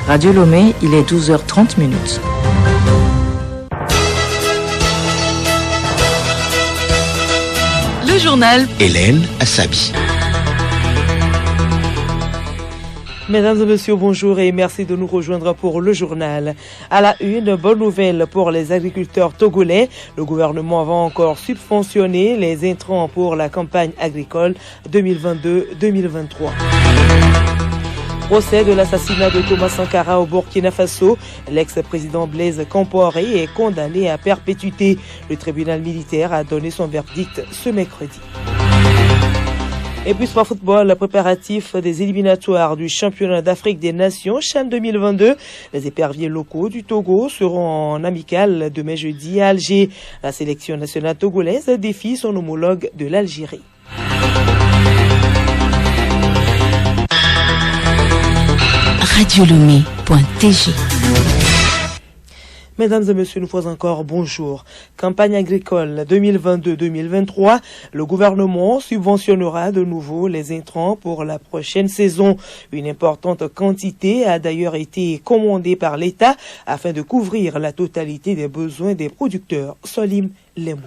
Radio Lomé, il est 12h30 minutes. Le journal Hélène Assabi. Mesdames et messieurs, bonjour et merci de nous rejoindre pour le journal. À la une, bonne nouvelle pour les agriculteurs togolais. Le gouvernement va encore subventionner les intrants pour la campagne agricole 2022-2023. Procès de l'assassinat de Thomas Sankara au Burkina Faso. L'ex-président Blaise Compaoré est condamné à perpétuité. Le tribunal militaire a donné son verdict ce mercredi. Et puis sport football, préparatif des éliminatoires du championnat d'Afrique des Nations, CHAN 2022. Les éperviers locaux du Togo seront en amical demain jeudi à Alger. La sélection nationale togolaise défie son homologue de l'Algérie. radiolomé.tg. Mesdames et messieurs, une fois encore, bonjour. Campagne agricole 2022-2023. Le gouvernement subventionnera de nouveau les intrants pour la prochaine saison. Une importante quantité a d'ailleurs été commandée par l'État afin de couvrir la totalité des besoins des producteurs. Solim Lemou.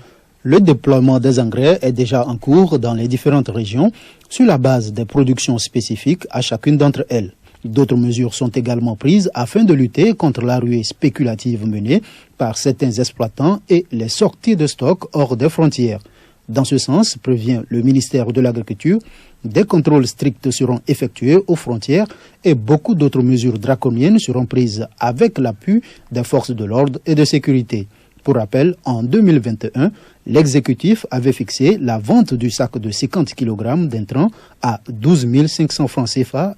Le déploiement des engrais est déjà en cours dans les différentes régions sur la base des productions spécifiques à chacune d'entre elles. D'autres mesures sont également prises afin de lutter contre la ruée spéculative menée par certains exploitants et les sorties de stock hors des frontières. Dans ce sens, prévient le ministère de l'Agriculture, des contrôles stricts seront effectués aux frontières et beaucoup d'autres mesures draconiennes seront prises avec l'appui des forces de l'ordre et de sécurité. Pour rappel, en 2021, l'exécutif avait fixé la vente du sac de 50 kg d'intrants à 12 500 francs CFA,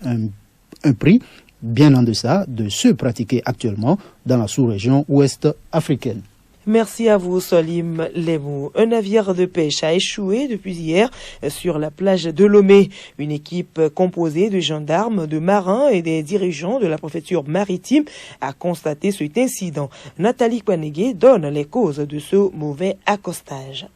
un prix bien en deçà de ceux pratiqués actuellement dans la sous-région ouest africaine. Merci à vous, Solim Lemou. Un navire de pêche a échoué depuis hier sur la plage de Lomé. Une équipe composée de gendarmes, de marins et des dirigeants de la préfecture maritime a constaté cet incident. Nathalie Kwanege donne les causes de ce mauvais accostage.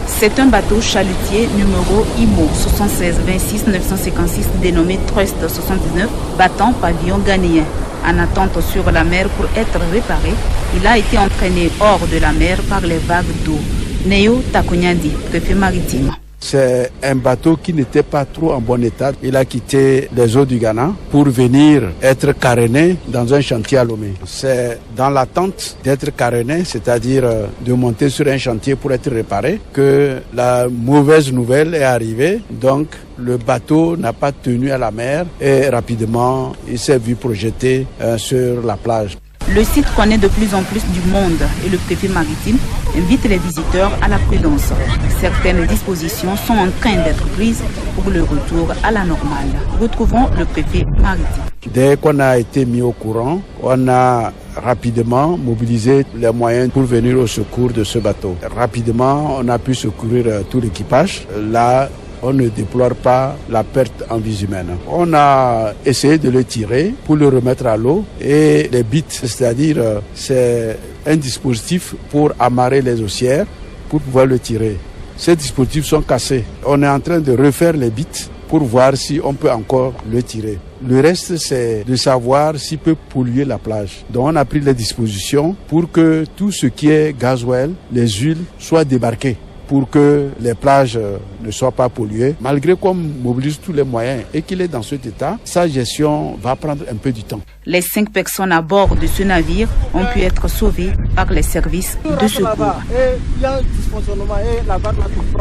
C'est un bateau chalutier numéro IMO 76-26-956 dénommé Trust 79, battant pavillon ghanéen. En attente sur la mer pour être réparé, il a été entraîné hors de la mer par les vagues d'eau. Neo Takonyandi, préfet maritime. C'est un bateau qui n'était pas trop en bon état. Il a quitté les eaux du Ghana pour venir être caréné dans un chantier à Lomé. C'est dans l'attente d'être caréné, c'est-à-dire de monter sur un chantier pour être réparé, que la mauvaise nouvelle est arrivée. Donc le bateau n'a pas tenu à la mer et rapidement il s'est vu projeter sur la plage. Le site connaît de plus en plus du monde et le préfet maritime invite les visiteurs à la prudence. Certaines dispositions sont en train d'être prises pour le retour à la normale. Retrouvons le préfet maritime. Dès qu'on a été mis au courant, on a rapidement mobilisé les moyens pour venir au secours de ce bateau. Rapidement, on a pu secourir tout l'équipage. Là, on ne déplore pas la perte en vies humaines. On a essayé de le tirer pour le remettre à l'eau et les bites, c'est-à-dire c'est un dispositif pour amarrer les haussières pour pouvoir le tirer. Ces dispositifs sont cassés. On est en train de refaire les bites pour voir si on peut encore le tirer. Le reste, c'est de savoir s'il peut polluer la plage. Donc on a pris les dispositions pour que tout ce qui est gasoil, les huiles, soient débarqués, pour que les plages ne soient pas polluées. Malgré qu'on mobilise tous les moyens et qu'il est dans cet état, sa gestion va prendre un peu du temps. Les 5 personnes à bord de ce navire ont pu être sauvées par les services de secours.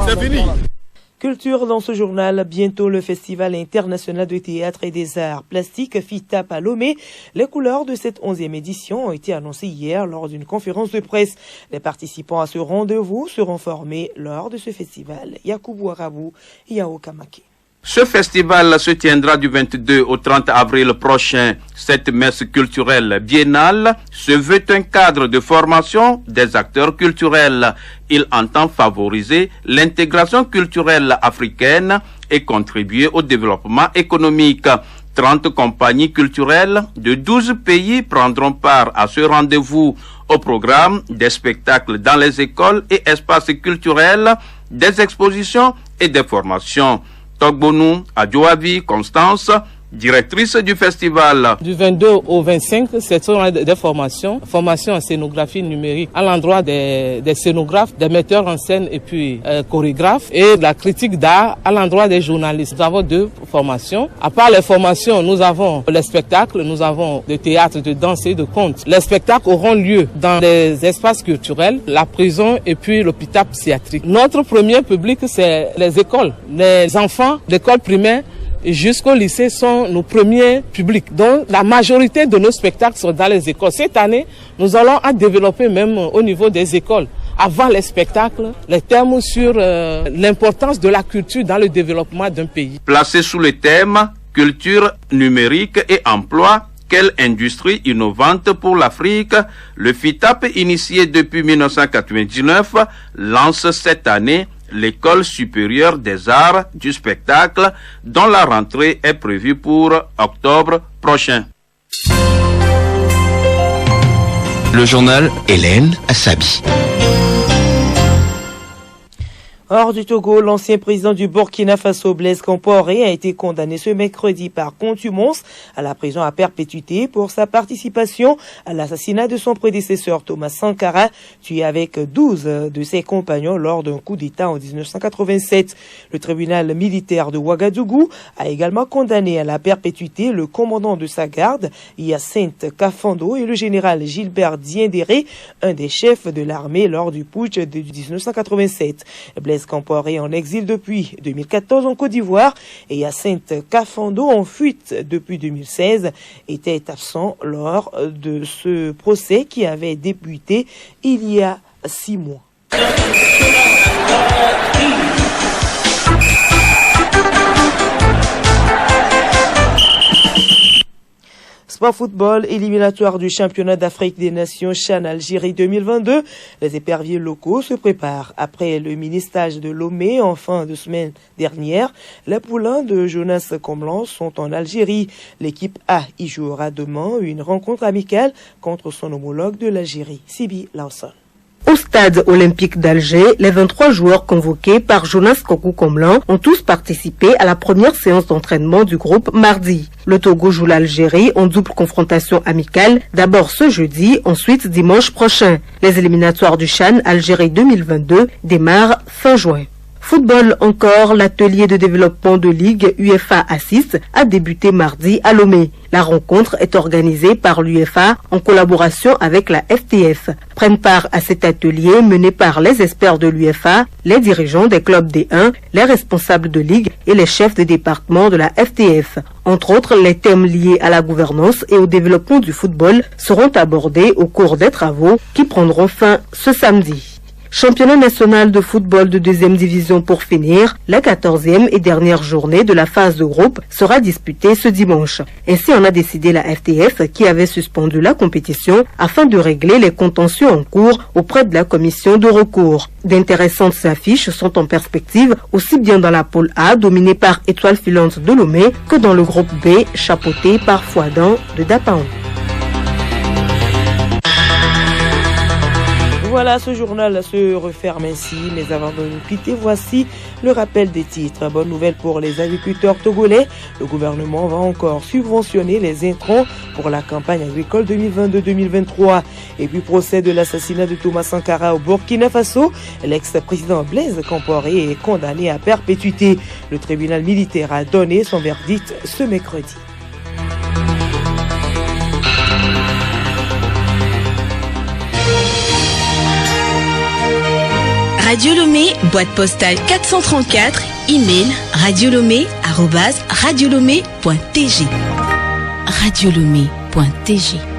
C'est fini. Culture dans ce journal, bientôt le Festival international de théâtre et des arts plastiques FITAP à Lomé. Les couleurs de cette 11e édition ont été annoncées hier lors d'une conférence de presse. Les participants à ce rendez-vous seront formés lors de ce festival. Yakoubou Arabou et Yao Kamake. Ce festival se tiendra du 22 au 30 avril prochain. Cette messe culturelle biennale se veut un cadre de formation des acteurs culturels. Il entend favoriser l'intégration culturelle africaine et contribuer au développement économique. 30 compagnies culturelles de 12 pays prendront part à ce rendez-vous. Au programme, des spectacles dans les écoles et espaces culturels, des expositions et des formations. Togbonou, Adjoavi, Constance, directrice du festival. Du 22 au 25, ce sont des formations en scénographie numérique à l'endroit des scénographes, des metteurs en scène et puis chorégraphes, et la critique d'art à l'endroit des journalistes. Nous avons 2 formations. À part les formations, nous avons les spectacles, nous avons le théâtre, de danse et de contes. Les spectacles auront lieu dans les espaces culturels, la prison et puis l'hôpital psychiatrique. Notre premier public, c'est les écoles. Les enfants d'école primaire jusqu'au lycée sont nos premiers publics. Donc la majorité de nos spectacles sont dans les écoles. Cette année, nous allons développer même au niveau des écoles, avant les spectacles, les thèmes sur l'importance de la culture dans le développement d'un pays. Placé sous le thème culture numérique et emploi, quelle industrie innovante pour l'Afrique, le FITAP, initié depuis 1999, lance cette année l'École supérieure des arts du spectacle, dont la rentrée est prévue pour octobre prochain. Le journal Hélène Assabi. Hors du Togo, l'ancien président du Burkina Faso, Blaise Compaoré, a été condamné ce mercredi par contumace à la prison à perpétuité pour sa participation à l'assassinat de son prédécesseur Thomas Sankara, tué avec 12 de ses compagnons lors d'un coup d'État en 1987. Le tribunal militaire de Ouagadougou a également condamné à la perpétuité le commandant de sa garde, Hyacinthe Kafando, et le général Gilbert Diendéré, un des chefs de l'armée lors du putsch de 1987. Blaise Compaoré en exil depuis 2014 en Côte d'Ivoire et Hyacinthe Kafando en fuite depuis 2016 était absent lors de ce procès qui avait débuté il y a 6 mois. Sport football, éliminatoire du championnat d'Afrique des Nations CHAN Algérie 2022. Les éperviers locaux se préparent. Après le mini-stage de Lomé en fin de semaine dernière, les poulains de Jonas Comlan sont en Algérie. L'équipe A y jouera demain une rencontre amicale contre son homologue de l'Algérie, Sibi Lawson. Au stade olympique d'Alger, les 23 joueurs convoqués par Jonas Kokou-Komlan ont tous participé à la première séance d'entraînement du groupe mardi. Le Togo joue l'Algérie en double confrontation amicale, d'abord ce jeudi, ensuite dimanche prochain. Les éliminatoires du CHAN Algérie 2022 démarrent fin juin. Football encore, l'atelier de développement de Ligue UEFA Assist a débuté mardi à Lomé. La rencontre est organisée par l'UEFA en collaboration avec la FTF. Prennent part à cet atelier mené par les experts de l'UEFA, les dirigeants des clubs D1, les responsables de Ligue et les chefs de département de la FTF. Entre autres, les thèmes liés à la gouvernance et au développement du football seront abordés au cours des travaux qui prendront fin ce samedi. Championnat national de football de 2e division pour finir, la 14e et dernière journée de la phase de groupe sera disputée ce dimanche. Ainsi en a décidé la FTF qui avait suspendu la compétition afin de régler les contentieux en cours auprès de la commission de recours. D'intéressantes affiches sont en perspective aussi bien dans la pôle A dominée par Étoile Filante de Lomé que dans le groupe B chapeauté par Fouadan de Dapaon. Voilà, ce journal se referme ainsi, mais avant de nous quitter, voici le rappel des titres. Bonne nouvelle pour les agriculteurs togolais, le gouvernement va encore subventionner les intrants pour la campagne agricole 2022-2023. Et puis procès de l'assassinat de Thomas Sankara au Burkina Faso, l'ex-président Blaise Compaoré est condamné à perpétuité. Le tribunal militaire a donné son verdict ce mercredi. Radio Lomé, boîte postale 434, email radiolomé@radiolomé.tg. Radiolomé.tg